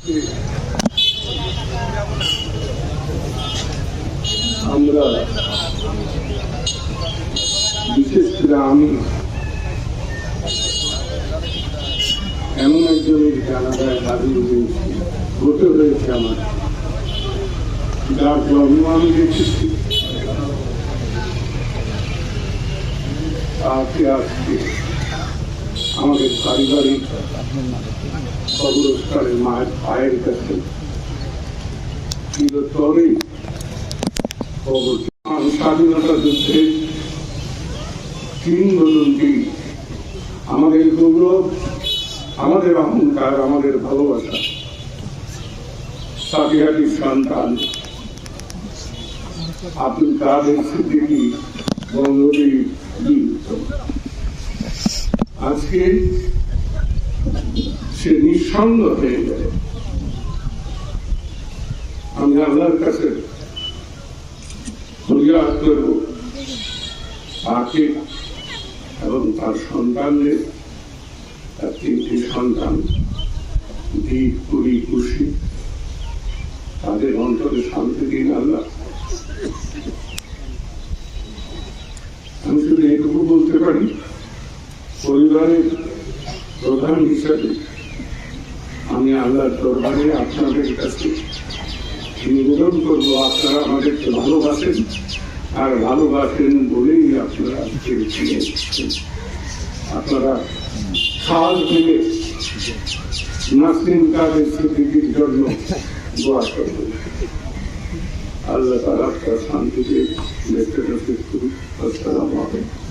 আমরা বিশেষ করে আমি এমন একজনের জানাজায় হাজির হয়েছি, হতে হয়েছে আমার, যার জন্ম আমি দেখেছি, আজকে আজকে আমাদের পারিবারিক কবরস্থানের মায়ের পায়ের কাছে চিরতরে স্বাধীনতা যুদ্ধে কিংবদন্তি, আমাদের গৌরব, আমাদের অহংকার, আমাদের ভালোবাসা, সাথীহাটির সন্তান আব্দুল কাদের সিদ্দিকী বঙ্গবী আজকে সে নিঃসঙ্গ হয়ে গেল। আমি আল্লাহর কাছে ফরিয়াদ করব তাকে এবং তার সন্তানদের, তার 3টি সন্তান দীপ কুড়ি খুশি, তাদের অন্তরে শান্তি দিন আল্লাহ। আমি শুধু এটুকু বলতে পারি, পরিবারের প্রধান হিসেবে আমি আল্লাহর দরবারে আপনাদের কাছে নিবেদন করবো, আপনারা আমাদেরকে ভালোবাসেন, আর ভালোবাসেন বলেই আপনারা আপনারা সাল থেকে নাসরিন কাদের সিদ্দিকীর জন্য দোয়া করবেন। আল্লাহ তাআলা শান্তিতে দেখতে দেখতে। আসসালামু আলাইকুম।